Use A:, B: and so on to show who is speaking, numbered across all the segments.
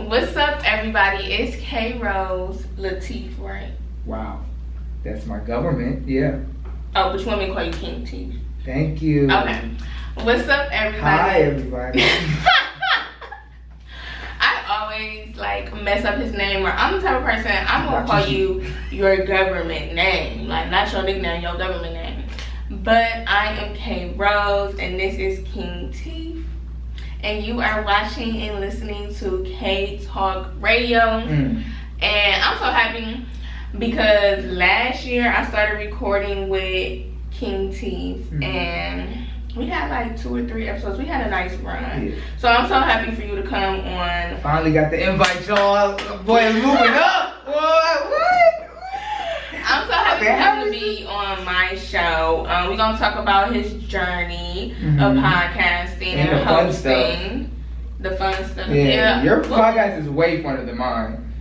A: What's up, everybody? It's K Rose Latif, right?
B: Wow, that's my government. Yeah.
A: Oh, but you want me to call you Kingtif?
B: Thank you.
A: Okay. What's up, everybody?
B: Hi, everybody.
A: I always mess up his name, or I'm the type of person I'm gonna call you your government name, like not your nickname, your government name. But I am K Rose, and this is Kingtif. And you are watching and listening to Kaytalkradio. And I'm so happy because last year I started recording with Kingtif, and we had like 2 or 3 episodes. We had a nice run. Yeah. So I'm so happy for you to come on.
B: Finally got the invite, y'all. Boy, it's moving up. What?
A: I'm so happy for him to be on my show. We're going to talk about his journey of podcasting and hosting. The fun stuff.
B: Yeah, your podcast is way funner than mine.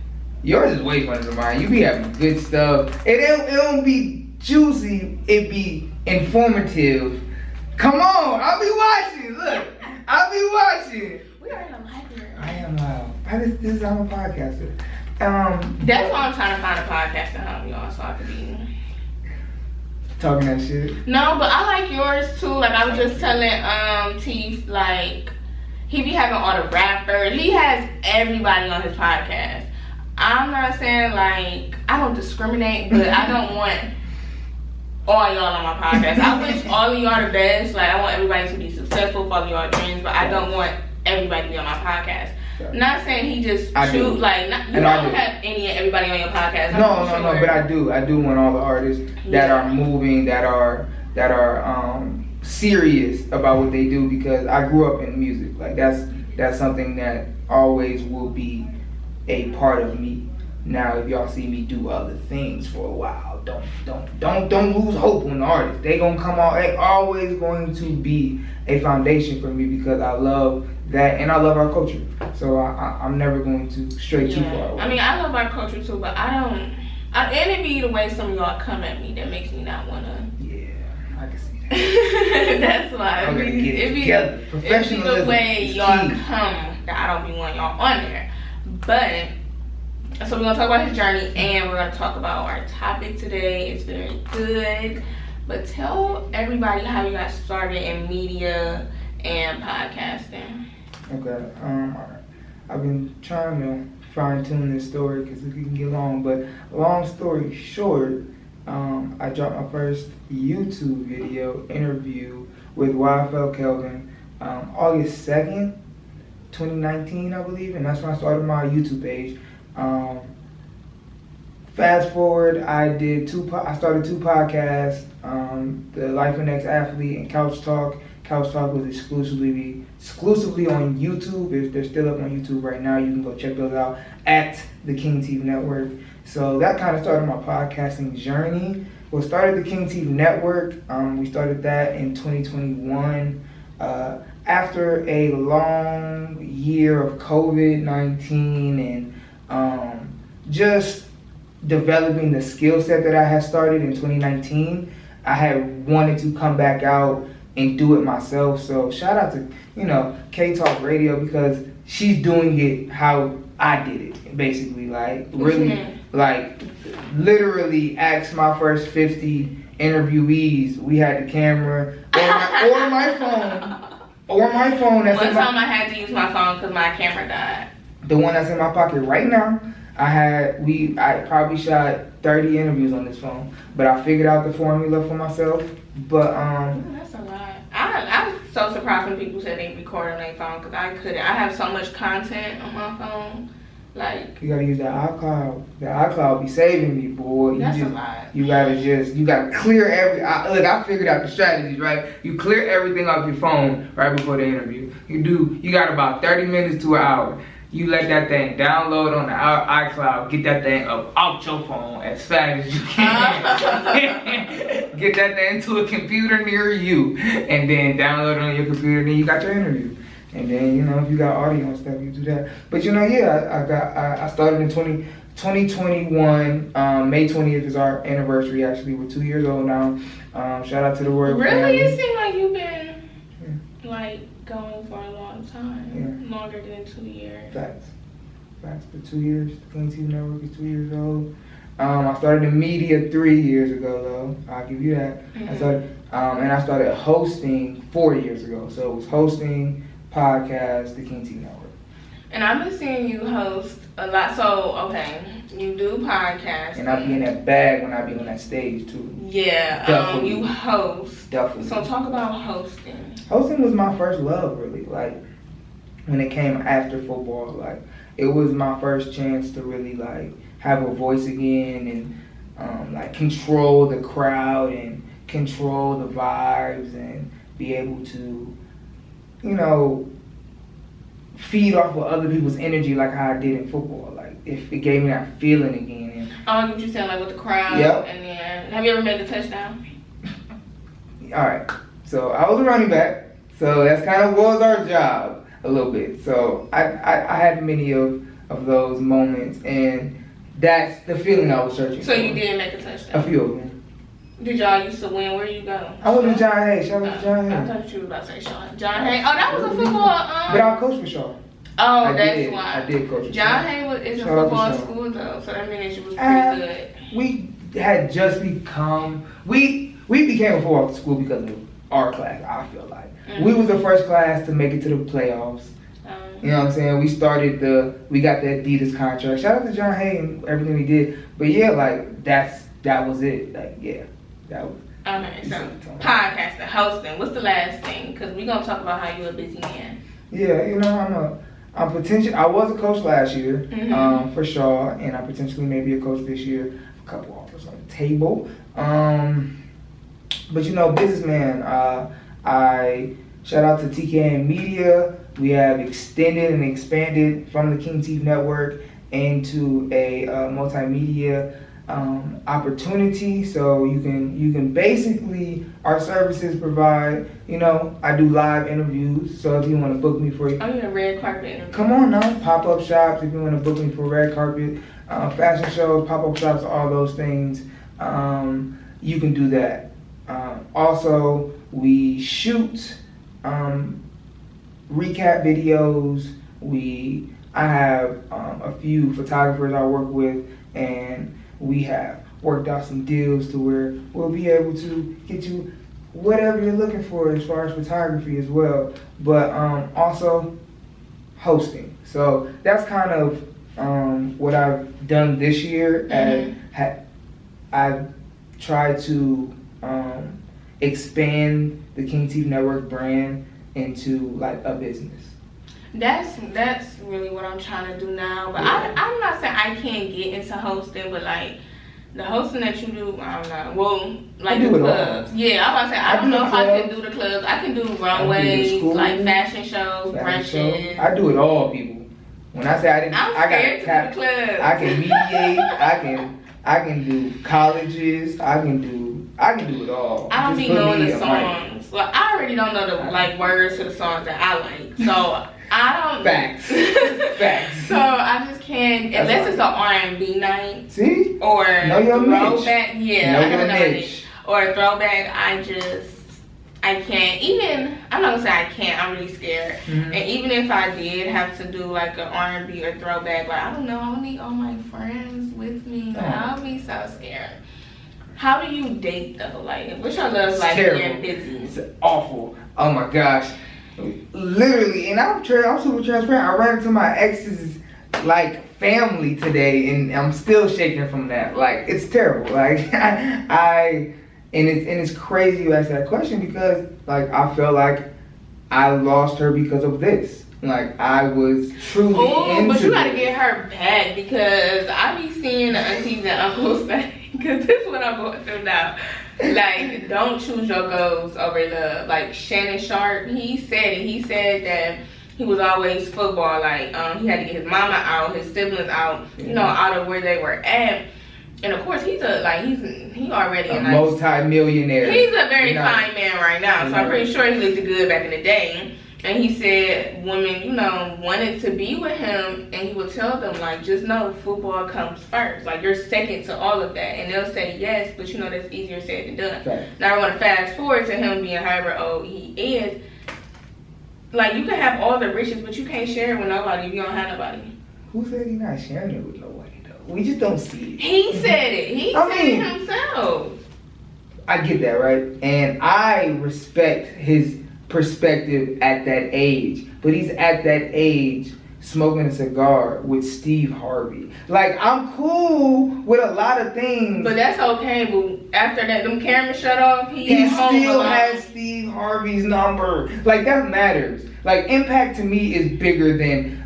B: Yours is way funner than mine. You be having good stuff. It don't be juicy. It be informative. Come on, I'll be watching. Look, I'll be watching.
A: We are in a library.
B: I am loud. I'm a podcaster.
A: That's why I'm trying to find a podcast to help y'all, so I could be
B: talking that shit.
A: No, but I like yours too. Like I was just telling Teeth, like he be having all the rappers. He has everybody on his podcast. I'm not saying like I don't discriminate, but I don't want all y'all on my podcast. I wish all of y'all the best. Like I want everybody to be successful, follow y'all dreams, but I don't want everybody to be on my podcast. Not saying he just shoot like you don't have everybody on your podcast.
B: No, but I do want all the artists that are moving, that are serious about what they do, because I grew up in music. Like that's something that always will be a part of me. Now, if y'all see me do other things for a while, don't lose hope on the artists. They gonna come out. They always going to be a foundation for me because I love that and I love our culture. So I'm never going to stray too far away.
A: I mean, I love our culture too, but and it be the way some of y'all come at me that makes me not wanna.
B: Yeah, I can see that.
A: That's why.
B: It be the
A: way y'all come that I don't be wanting y'all on there. But so we're gonna talk about his journey, and we're gonna talk about our topic today. It's very good. But tell everybody how you got started in media and podcasting.
B: Okay. Alright. I've been trying to fine tune this story because it can get long, but long story short, I dropped my first YouTube video interview with YFL Kelvin August 2nd, 2019, I believe, and that's when I started my YouTube page. Fast forward, I started 2 podcasts, the Life and Ex-Athlete and Couch Talk. Couch Talk was exclusively on YouTube. They're still up on YouTube right now. You can go check those out at the Kingtif Network. So that kind of started my podcasting journey. Well, started the Kingtif Network. We started that in 2021. After a long year of COVID-19 and just developing the skill set that I had started in 2019, I had wanted to come back out and do it myself. So shout out to Kaytalkradio, because she's doing it how I did it, basically. Like really, like literally asked my first 50 interviewees. We had the camera or my phone. One time I had to use my phone because my camera died. The one that's in my pocket right now, I probably shot 30 interviews on this phone, but I figured out the formula for myself. But
A: that's a lot. I'm so surprised when people say they record on their phone, because I couldn't. I have so much content on my phone. Like,
B: you gotta use that iCloud. The iCloud be saving me, boy.
A: That's a lot.
B: You gotta clear I figured out the strategies, right? You clear everything off your phone right before the interview. You got about 30 minutes to an hour. You let that thing download on the iCloud, get that thing up out your phone as fast as you can. Get that thing to a computer near you, and then download it on your computer, and then you got your interview. And then, if you got audio and stuff, you do that. But I started in 2021. May 20th is our anniversary, actually. We're 2 years old now. Shout out to the Royal
A: Really?
B: Family.
A: It seems like you've been, going for a long time.
B: Yeah.
A: Longer than 2 years.
B: Facts. facts for 2 years. The Kingtif Network is 2 years old. I started in media 3 years ago, though. I'll give you that.
A: Mm-hmm.
B: I started hosting 4 years ago. So it was hosting, podcast, the Kingtif Network.
A: And I've been seeing you host a lot. So, okay, you do podcasts.
B: And I be in that bag when I be on that stage, too.
A: Yeah, you host.
B: Definitely.
A: So talk about hosting.
B: Hosting was my first love, really. Like, when it came after football, like, it was my first chance to really, like, have a voice again and, like, control the crowd and control the vibes and be able to, you know, feed off of other people's energy like how I did in football. Like, if it gave me that feeling again. And
A: I get what you're saying, like with the crowd.
B: Yep.
A: And then, have you ever made a touchdown?
B: All right. So I was a running back. So that's kind of was our job a little bit. So I had many of those moments, and that's the feeling I was searching for.
A: So you did make a touchdown?
B: A few of them.
A: Did y'all used to win? Where you go?
B: I went to John Hay. Shout out to John Hay.
A: I thought you were about to say Sean. John Hay. Oh, that was a football.
B: But I coached for Shaw.
A: Oh, that's why.
B: I did coach for
A: John Hay is a football school though, so that means you was pretty good.
B: We had just become we became a football school because of our class. I feel like we was the first class to make it to the playoffs. You know what I'm saying? We got the Adidas contract. Shout out to John Hay and everything we did. But yeah, like that was it. Like that was.
A: Okay, so podcasting, hosting. What's the last thing? Because we're gonna talk about how you're a busy man.
B: Yeah, you know I'm potential. I was a coach last year for Shaw, and I potentially may be a coach this year. A couple offers on the table. But you know, businessman. I shout out to TKN Media. We have extended and expanded from the Kingtif Network into a multimedia opportunity. So you can basically, our services provide, you know, I do live interviews. So if you want to book me for
A: a red carpet interview.
B: Come on now, pop-up shops. If you want to book me for red carpet, fashion shows, pop-up shops, all those things, you can do that. Also, we shoot recap videos. I have a few photographers I work with, and we have worked out some deals to where we'll be able to get you whatever you're looking for as far as photography as well. But also hosting. So that's kind of what I've done this year. And I've tried to expand the Kingtif Network brand into like a business.
A: That's really what I'm trying to do now. But I'm not saying I can't get into hosting, but like the hosting that you do, I don't know. Well, like the clubs. Yeah, I'm about to say I don't know if I can do the clubs. I can do runways, like fashion shows, brunches.
B: I do it all, people. When I say I didn't, I got
A: to do the clubs.
B: I can mediate. I can do colleges. I can do it all.
A: I don't be knowing the songs. Well, I already don't know the like words to the songs that I like. So I don't.
B: Facts.
A: So I just can't unless it's an R&B night.
B: See?
A: Or
B: know your
A: throwback.
B: Niche.
A: Yeah,
B: know your niche.
A: Or a throwback. I can't. Even I'm not gonna say I can't. I'm really scared. And even if I did have to do like an R&B or throwback, like I don't know, I would need all my friends with me. Like, I'll be so scared. How do you date though? Like, what's your love like being busy?
B: It's awful. Oh my gosh. Literally, and I'm super transparent. I ran into my ex's like family today, and I'm still shaking from that. Like, it's terrible. Like, and it's crazy you ask that question because like I feel like I lost her because of this. Like I was truly into
A: but you gotta get her back because I be seeing the aunties and uncles say, because this is what I'm going through now. Like, don't choose your goals over love. Like Shannon Sharp, he said that he was always football. Like he had to get his mama out, his siblings out, you know, out of where they were at. And of course, he already
B: a multi-millionaire.
A: He's a very fine man right now, so I'm pretty sure he looked good back in the day. And he said women, you know, wanted to be with him, and he would tell them, like, just know football comes first. Like, you're second to all of that. And they'll say yes, but you know that's easier said than done. Okay. Now I want to fast forward to him being however old he is. Like, you can have all the riches, but you can't share it with nobody if you don't have nobody.
B: Who said he's not sharing it with nobody though? We just don't see it.
A: He said it. He said it himself.
B: I get that, right? And I respect his perspective at that age. But he's at that age smoking a cigar with Steve Harvey. Like, I'm cool with a lot of things.
A: But that's okay. But after that, them cameras shut off, he
B: still has Steve Harvey's number. Like, that matters. Like, impact to me is bigger than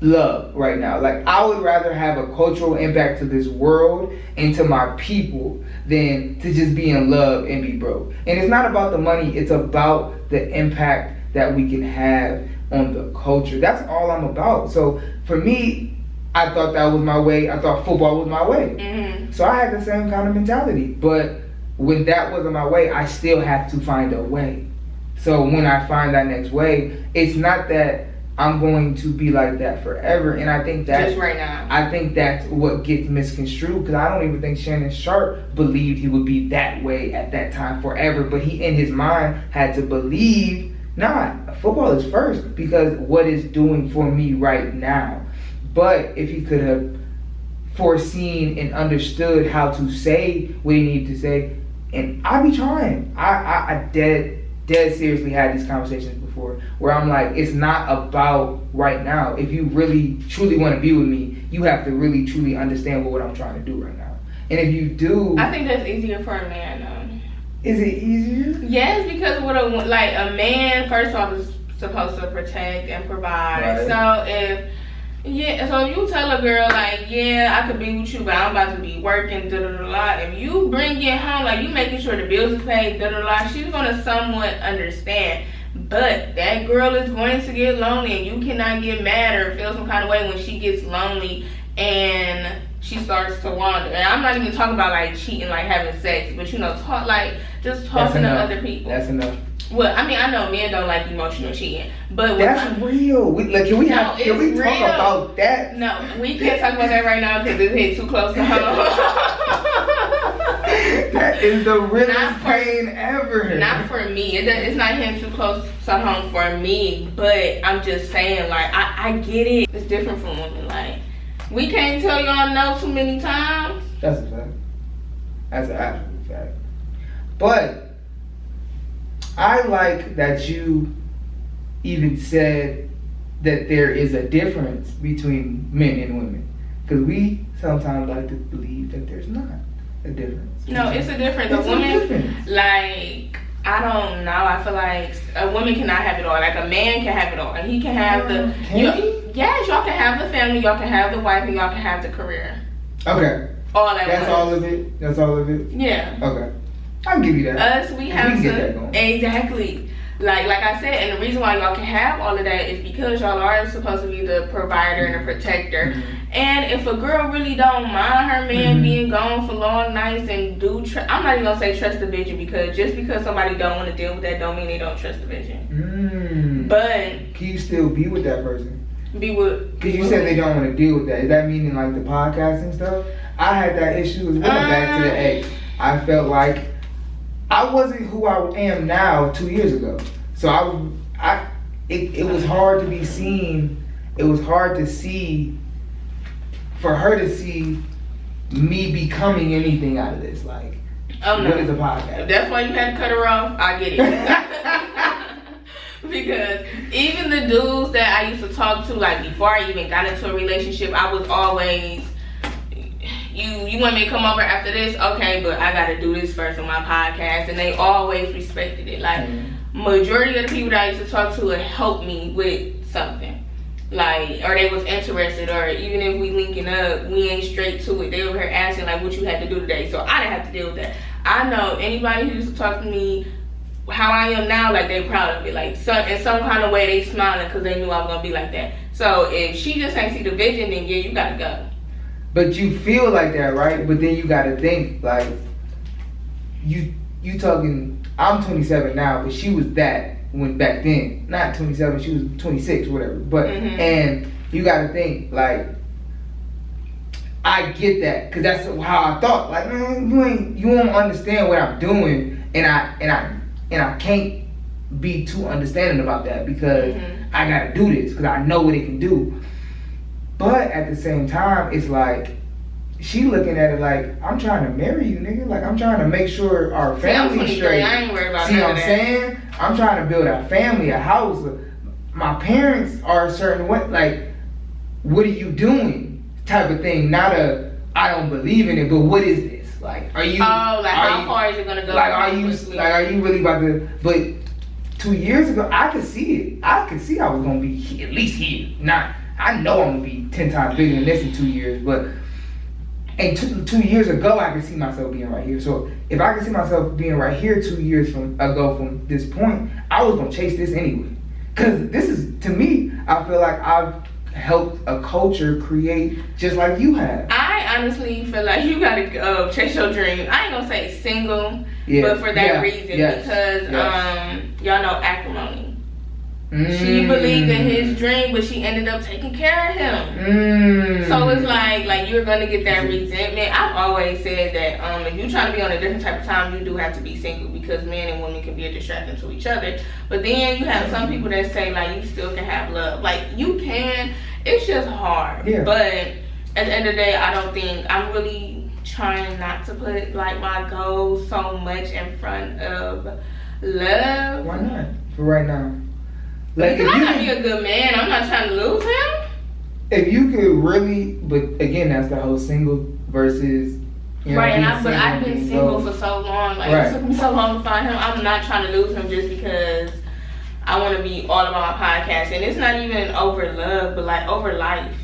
B: love right now. Like, I would rather have a cultural impact to this world and to my people than to just be in love and be broke. And it's not about the money, it's about the impact that we can have on the culture. That's all I'm about. So for me, I thought that was my way. I thought football was my way.
A: Mm-hmm.
B: So I had the same kind of mentality. But when that wasn't my way, I still have to find a way. So when I find that next way, it's not that I'm going to be like that forever. And I think that
A: just right now,
B: I think that's what gets misconstrued, because I don't even think Shannon Sharp believed he would be that way at that time forever. But he, in his mind, had to believe, football is first because what it's doing for me right now. But if he could have foreseen and understood how to say what he needed to say, and I be trying. I dead seriously had these conversations before where I'm like, it's not about right now. If you really truly want to be with me, you have to really truly understand what I'm trying to do right now. And if you do,
A: I think that's easier for a man though.
B: Is it easier?
A: Yes, because what a man, first off, is supposed to protect and provide.
B: Right.
A: So if you tell a girl like, yeah, I could be with you, but I'm about to be working, if you bring it home, like you making sure the bills is paid, she's gonna somewhat understand. But that girl is going to get lonely, and you cannot get mad or feel some kind of way when she gets lonely and she starts to wander. And I'm not even talking about like cheating, like having sex, but just talking to other people.
B: That's enough.
A: Well, I mean, I know men don't like emotional cheating, but
B: that's real. Can we talk about that?
A: No, we can't talk about that right now because it's hit too close to home.
B: That is the realest pain ever.
A: Not for me. It's not hitting too close to home for me, but I'm just saying, like, I get it. It's different from women. Like, we can't tell y'all no too many times.
B: That's a fact. That's an absolute fact. But I like that you even said that there is a difference between men and women, because we sometimes like to believe that there's not a difference.
A: No, it's a difference. A woman, like, I don't know. I feel like a woman cannot have it all. Like, a man can have it all, and he can have yes, y'all can have the family, y'all can have the wife, and y'all can have the career.
B: Okay.
A: All that.
B: That's all of it. That's all of it.
A: Yeah.
B: Okay. I'll give you that.
A: We have
B: to get that going.
A: Exactly. Like I said, and the reason why y'all can have all of that is because y'all are supposed to be the provider and the protector. Mm-hmm. And if a girl really don't mind her man being gone for long nights and I'm not even gonna say trust the vision, because just because somebody don't want to deal with that don't mean they don't trust the vision. But
B: can you still be with that person?
A: Because
B: you said they don't want to deal with that. Is that meaning like the podcasting stuff? I had that issue as well. Back to the ex. I felt like I wasn't who I am now 2 years ago. So it was hard to be seen. It was hard to see, for her to see me becoming anything out of this. Like, what is a podcast?
A: That's why you had to cut her off. I get it. Because even the dudes that I used to talk to, like before I even got into a relationship, I was always, you want me to come over after this? Okay, but I gotta do this first on my podcast. And they always respected it. Like, majority of the people that I used to talk to would help me with something. Like, or they was interested, or even if we linking up, we ain't straight to it. They over here asking like what you had to do today. So I didn't have to deal with that. I know anybody who used to talk to me how I am now, like, they proud of it. Like, in some kind of way, they smiling because they knew I was gonna be like that. So if she just ain't see the vision, then yeah, you gotta go.
B: But you feel like that, right? But then you gotta think, like, you talking, I'm 27 now, but she was that when back then. Not 27, she was 26, whatever. But, and you gotta think, like, I get that, because that's how I thought. Like, man, you won't understand what I'm doing, and I can't be too understanding about that, because I gotta do this, because I know what it can do. at the same time, it's like, she looking at it like, I'm trying to marry you, nigga. Like, I'm trying to make sure our family's straight.
A: I ain't worried about
B: See what I'm saying? I'm trying to build a family, a house. My parents are a certain way. Like, what are you doing? Type of thing. Not a, I don't believe in it, but what is this? Like, are you?
A: Oh, like how far is it gonna go?
B: Like, are you really about to? But 2 years ago, I could see it. I could see I was gonna be at least here. I know I'm gonna be 10 times bigger than this in 2 years, but. And 2 years ago, I could see myself being right here. So if I could see myself being right here 2 years ago from this point, I was gonna chase this anyway. Cause this is, to me, I feel like I've helped a culture create just like you have.
A: I honestly feel like you gotta chase your dream. I ain't gonna say single, but for that reason, because y'all know acrimony. She believed in his dream, but she ended up taking care of him. So it's like you're gonna get that resentment. I've always said that if you're trying to be on a different type of time, you do have to be single, because men and women can be a distraction to each other. But then you have some people that say like you still can have love. Like you can. It's just hard. Yeah. But at the end of the day, I don't think I'm really trying not to put like my goals so much in front of love.
B: Why not? For right now. Like,
A: because I gotta be a good man. I'm not trying to lose him.
B: If you could really, but again, that's the whole single versus.
A: Right, but I've been single for so long. Like it took me so long to find him. I'm not trying to lose him just because I want to be all about my podcast, and it's not even over love, but like over life.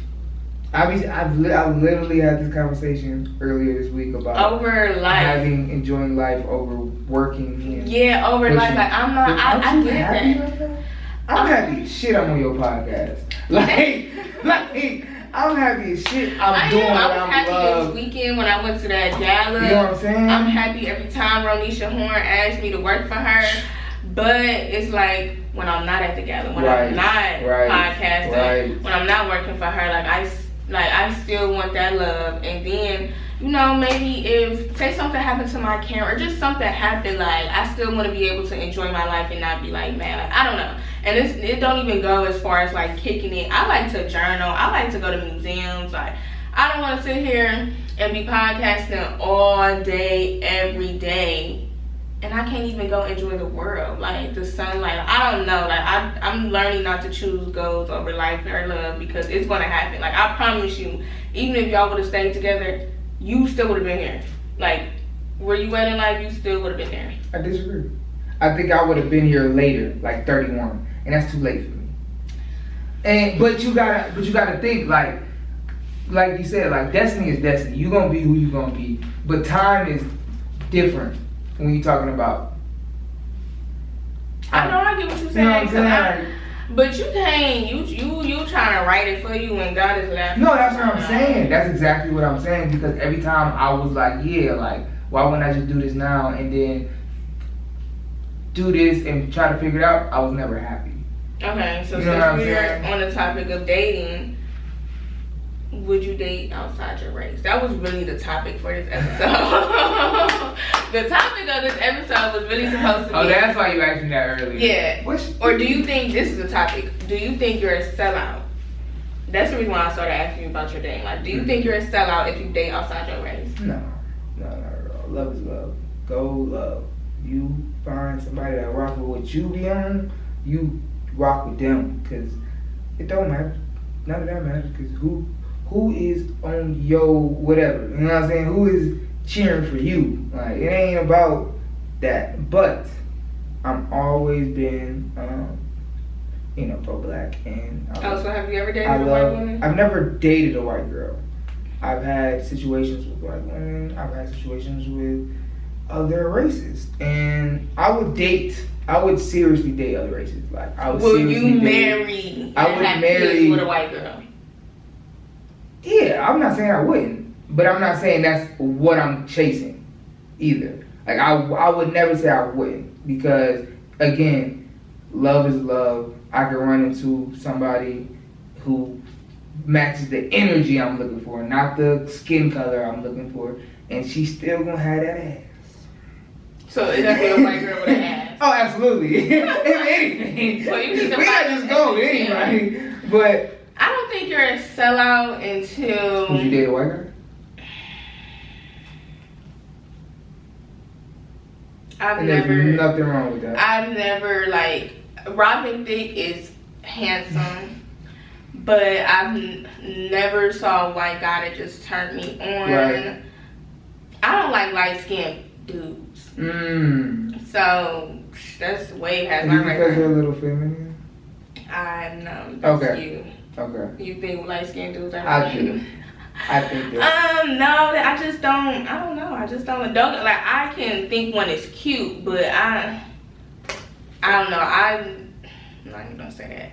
B: I literally had this conversation earlier this week about
A: over life,
B: enjoying life over working.
A: Over life. Like I'm not. I get that.
B: I'm happy as shit I'm on your podcast. Like I'm happy as shit I'm doing what I love.
A: I was happy this weekend when I went to that gala.
B: You know what I'm saying?
A: I'm happy every time Ronisha Horn asked me to work for her. But it's like when I'm not at the gala, when I'm not podcasting, when I'm not working for her, I still want that love. And then, maybe if say something happened to my camera or just something happened, like I still want to be able to enjoy my life and not be like, man, like I don't know. And it don't even go as far as like kicking it. I like to journal. I like to go to museums. Like I don't want to sit here and be podcasting all day, every day, and I can't even go enjoy the world, like the sunlight. I don't know. Like I'm learning not to choose goals over life or love, because it's gonna happen. Like I promise you, even if y'all would have stayed together, you still would have been here. Like where you at in life, you still would have been there.
B: I disagree. I think I would have been here later, like 31, and that's too late for me. But you gotta think like you said, like destiny is destiny. You gonna be who you gonna be, but time is different when you're talking about.
A: I know, I get what you're saying. But you can't. You trying to write it for you when God is laughing.
B: No, that's what I'm saying. That's exactly what I'm saying, because every time I was like, why wouldn't I just do this now and then do this and try to figure it out? I was never happy.
A: Okay, so since we're on the topic of dating, would you date outside your race? That was really the topic for this episode. The topic of this episode was really supposed to be...
B: Oh, that's why you asked me that earlier.
A: Yeah. Or do you think, this is the topic, do you think you're a sellout? That's the reason why I started asking you about your dating life. Do you think you're a sellout if you date outside your race?
B: No, not at all. Love is love. Go love. You find somebody that rock with what you be on, you rock with them, because it don't matter. None of that matters, because who is on your whatever, you know what I'm saying? Who is cheering for you? Like, it ain't about that. But I'm always been, pro-black, and
A: so have you ever dated a white woman?
B: I've never dated a white girl. I've had situations with white women. I've had situations with other races, and I would seriously date other races. Like, I would.
A: Will you marry?
B: I would marry
A: with a white girl.
B: Yeah, I'm not saying I wouldn't, but I'm not saying that's what I'm chasing either. Like I would never say I wouldn't, because again, love is love. I could run into somebody who matches the energy I'm looking for, not the skin color I'm looking for, and she's still gonna have that ass.
A: So it's definitely a white girl with an ass.
B: Oh, absolutely. If anything,
A: Well, you need to
B: we gotta just go with anybody, but.
A: I don't think you're a sellout until.
B: Would you date a white girl?
A: There's
B: nothing wrong with that.
A: I've never like. Robin Thicke is handsome, but I've never saw a white guy that just turned me on.
B: Right.
A: I don't like light skinned dudes. So that's way past my radar.
B: Because they're a little feminine.
A: I know. That's
B: Okay.
A: you.
B: Okay.
A: You think light skinned dudes are?
B: I do. I think that.
A: No, I just don't. I don't know. I just don't. Like I can think one is cute, but I don't know. I'm not even gonna say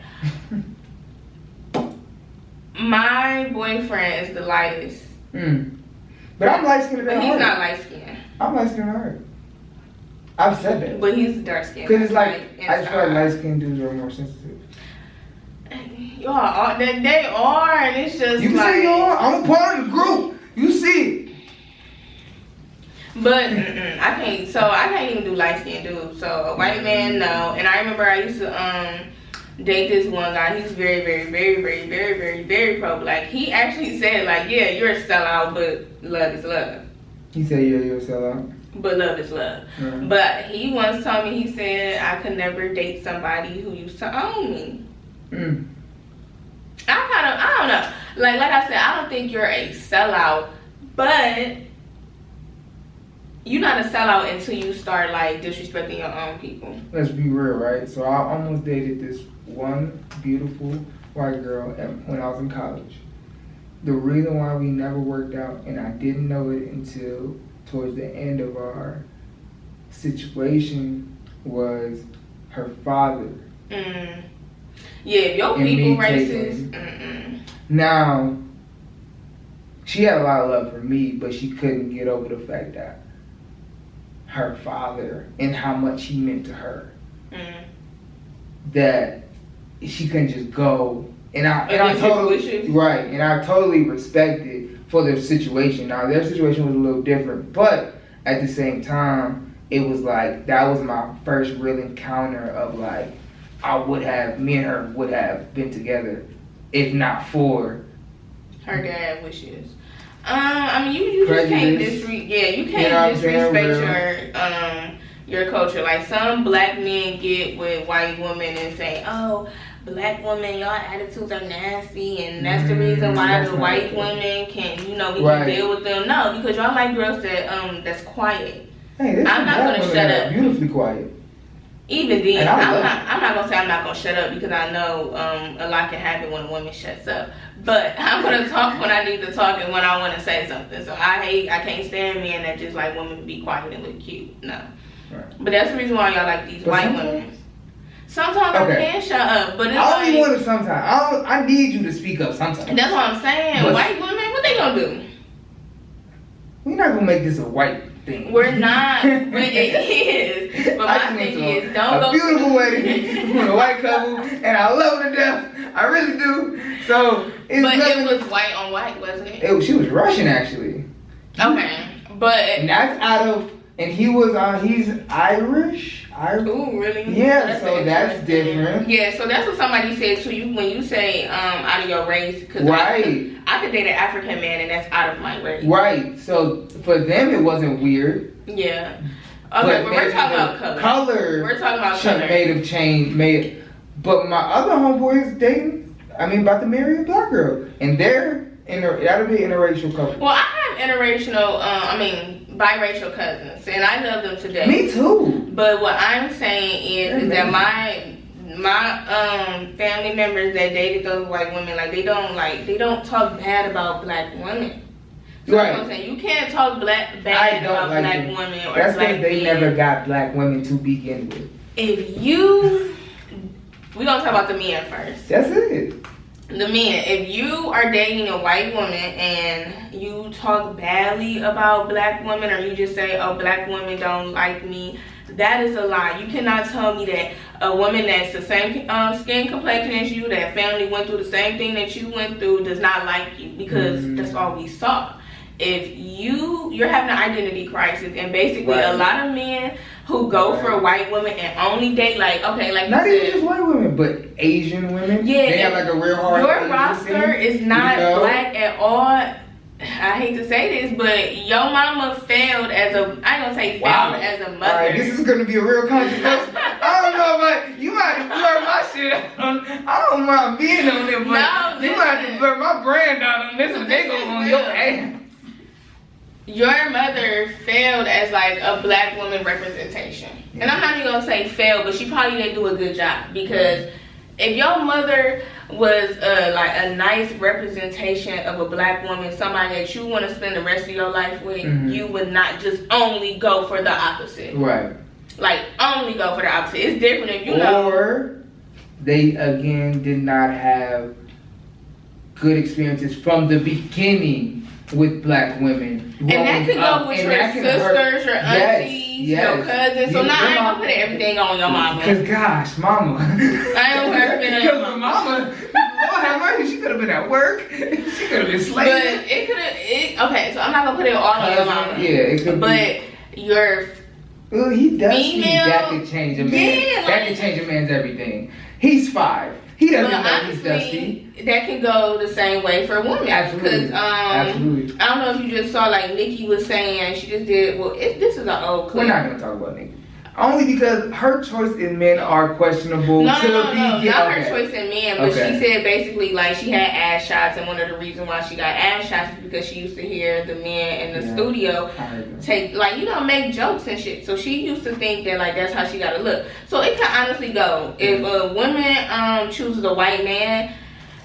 A: that. My boyfriend is the lightest.
B: But I'm light skinned.
A: But he's not light skinned.
B: I'm light skinned heart. I've said that.
A: But he's dark skinned.
B: Because it's like, I just feel like light skinned dudes are more sensitive.
A: Y'all, they are, and it's just
B: you
A: like.
B: You say you are. I'm a part of the group. You see it.
A: But I can't even do light skinned dudes. So a white man, no. And I remember I used to date this one guy. He's very, very, very, very, very, very, very pro black. He actually said like, yeah, you're a sellout, but love is love.
B: He said, yeah, you're a sellout.
A: But love is love.
B: Mm-hmm.
A: But he once told me, he said I could never date somebody who used to own me. I don't know. Like I said, I don't think you're a sellout, but you're not a sellout until you start like disrespecting your own people.
B: Let's be real, right? So I almost dated this one beautiful white girl when I was in college. The reason why we never worked out, and I didn't know it until towards the end of our situation, was her father.
A: Yeah, if your people racist.
B: Now, she had a lot of love for me, but she couldn't get over the fact that her father and how much he meant to her. That she couldn't just go. And I totally respect it for their situation. Now, their situation was a little different, but at the same time, it was like, that was my first real encounter of like, me and her would have been together if not for
A: her dad wishes. I mean, you just can't disrespect your culture. Like some black men get with white women and say, "Oh, black women, y'all attitudes are nasty, and that's the reason why the white women can, we can deal with them." No, because y'all like girls that's quiet.
B: Hey, I'm not gonna shut up. Beautifully quiet.
A: Even then, I'm not gonna say I'm not gonna shut up because I know a lot can happen when a woman shuts up. But I'm gonna talk when I need to talk and when I want to say something. So I can't stand men that just like women to be quiet and look cute. No. Right. But that's the reason why y'all like these white women. Sometimes I can shut up, but it's
B: I only want to sometimes. I need you to speak up sometimes.
A: That's what I'm saying. But white women, what they gonna do?
B: We're not gonna make this a white thing.
A: We're not, but it is. But my thing is, don't go.
B: A beautiful wedding with a white couple, and I love her to death. I really do. So
A: it was white on white, wasn't it?
B: She was Russian actually.
A: Okay, but
B: and that's out of. And he was he's Irish.
A: Ooh, really?
B: Yeah, so that's different.
A: Yeah, so that's what somebody said to you when you say out of your race. Cause
B: right.
A: I could date an African man and that's out of my race.
B: Right. So for them it wasn't weird.
A: Yeah. Okay, but we're talking about color. We're talking about color.
B: But my other homeboy is dating. About to marry a black girl, and that'll be an interracial couple.
A: Well, I have biracial cousins, and I love them to death.
B: Me too.
A: But what I'm saying is that my family members that dated those white women, they don't talk bad about black women. So right. What I'm saying, you can't talk bad about black women or
B: that's
A: black men.
B: They never got black women to begin with.
A: We're gonna talk about the men first.
B: That's it.
A: The men, if you are dating a white woman and you talk badly about black women, or you just say, "Oh, black women don't like me," that is a lie. You cannot tell me that a woman that's the same skin complexion as you, that family went through the same thing that you went through, does not like you, because that's all we saw. if you're having an identity crisis, and basically
B: Right.
A: a lot of men who go
B: Right.
A: for white women and only date like
B: not
A: you
B: even
A: said,
B: just white women, but Asian women.
A: yeah,
B: they have like a real hard.
A: your
B: Asian
A: roster
B: thing,
A: is not
B: you know?
A: black at all. I hate to say this, but your mama failed as a, I ain't gonna say failed
B: Wow.
A: as a
B: All
A: mother.
B: right, this is gonna be a real controversy. I don't know, but you might have to blur my shit out. I don't mind being on there, but
A: No,
B: you might have to
A: listen.
B: blur my brand out on this one. They go on your ass.
A: Your mother failed as like a black woman representation. And I'm not even gonna say failed, but she probably didn't do a good job, because if your mother was like a nice representation of a black woman, somebody that you want to spend the rest of your life with, you would not just only go for the opposite.
B: Right.
A: Like, only go for the opposite. It's different if you know.
B: Or they again did not have good experiences from the beginning with black women.
A: And that could go with your sisters, your aunties, your cousins. So now I ain't gonna put everything on your mama.
B: Because gosh, mama.
A: I ain't gonna put it on
B: Because
A: your
B: my mama, Lord have mercy, she could have been at work. She could have been slaving.
A: But it could have, okay, so I'm not gonna put it all on your mama.
B: Yeah, it could
A: be. But your
B: Well, he does
A: female,
B: think that could change a man.
A: Yeah,
B: that could change a man's everything. He's 5. He doesn't know he's dusty.
A: honestly, that can go the same way for women.
B: Absolutely.
A: Because
B: Absolutely.
A: I don't know if you just saw, like Nikki was saying, she just did. Well, this is an old clip.
B: We're not gonna talk about Nikki. Only because her choice in men are questionable.
A: No,
B: to
A: not
B: be
A: her
B: okay.
A: choice in men, but
B: Okay.
A: she said basically like she had ass shots, and one of the reasons why she got ass shots is because she used to hear the men in the studio
B: I heard that.
A: take, like, you know, make jokes and shit. So she used to think that like that's how she gotta look. So it can honestly go. If a woman chooses a white man,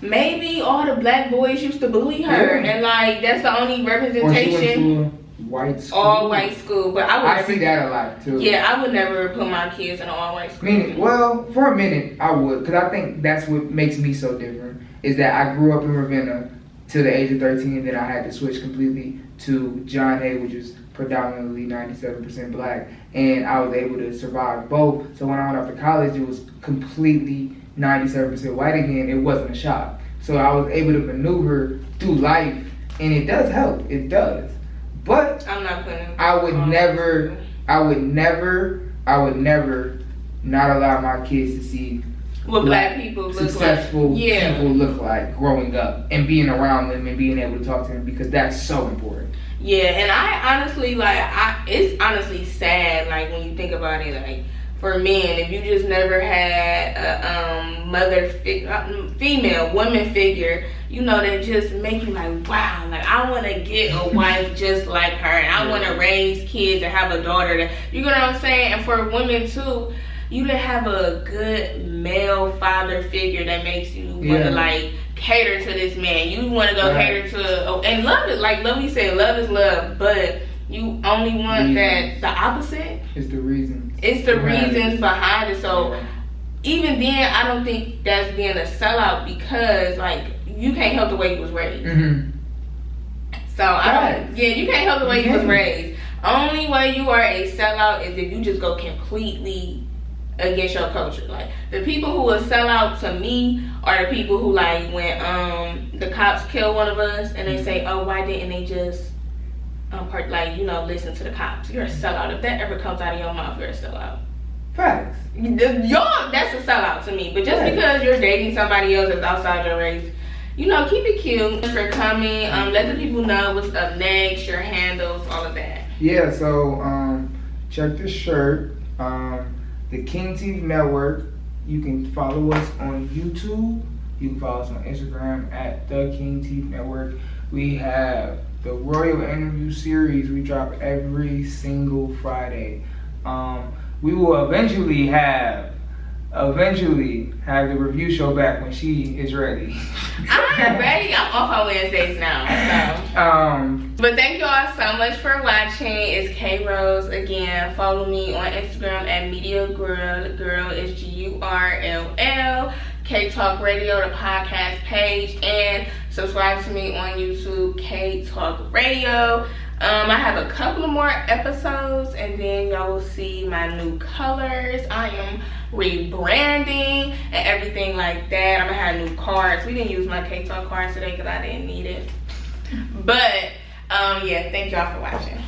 A: maybe all the black boys used to bully her,
B: Yeah.
A: and like that's the only
B: Or she
A: representation.
B: went to a white school.
A: All white school, but
B: I see that a lot too.
A: Yeah, I would never put my kids in an all white school.
B: Meaning, well, for a minute I would, because I think that's what makes me so different. Is that I grew up in Ravenna till the age of 13, and then I had to switch completely to John Hay, which is predominantly 97% black, and I was able to survive both. So when I went off to college, it was completely 97% white again. It wasn't a shock. So I was able to maneuver through life, and it does help. It does. But
A: I'm not putting.
B: I would never not allow my kids to see
A: what black people look
B: successful
A: like. Yeah.
B: people look like growing up and being around them and being able to talk to them, because that's so important.
A: Yeah, and I honestly it's honestly sad, like when you think about it, like for men, if you just never had a female woman figure, you know, that just make you like, wow, like I want to get a wife just like her, and I want to raise kids and have a daughter that, you know what I'm saying? And for women too, you to have a good male father figure that makes you want to like cater to this man. You want to go cater to, and love it, like Lovey said, love is love, but you only want that, the opposite.
B: It's the reason.
A: It's the reasons behind it. So even then, I don't think that's being a sellout, because like you can't help the way you was raised. So you can't help the way you was raised. Only way you are a sellout is if you just go completely against your culture. Like the people who will sell out to me are the people who, like, when the cops kill one of us and they say, oh, why didn't they just listen to the cops? You're a sellout. If that ever comes out of your mouth, you're a sellout.
B: Facts.
A: That's a sellout to me. But just because you're dating somebody else that's outside your race, keep it cute. Thanks for coming. Let the people know what's up next, your handles, all of that.
B: Yeah, so check this shirt. The Kingtif Network. You can follow us on YouTube. You can follow us on Instagram at the Kingtif Network. We have the Royal Interview Series. We drop every single Friday. We will eventually have the review show back when she is ready.
A: I'm ready. I'm off on Wednesdays now. So. But thank you all so much for watching. It's K Rose again. Follow me on Instagram at Media Girl. Girl is GURLL. Kaytalkradio, the podcast page, and subscribe to me on YouTube, Kaytalkradio. I have a couple of more episodes, and then y'all will see my new colors. I am rebranding and everything like that. I'm gonna have new cards. We didn't use my K-Talk cards today because I didn't need it. But Yeah, thank y'all for watching.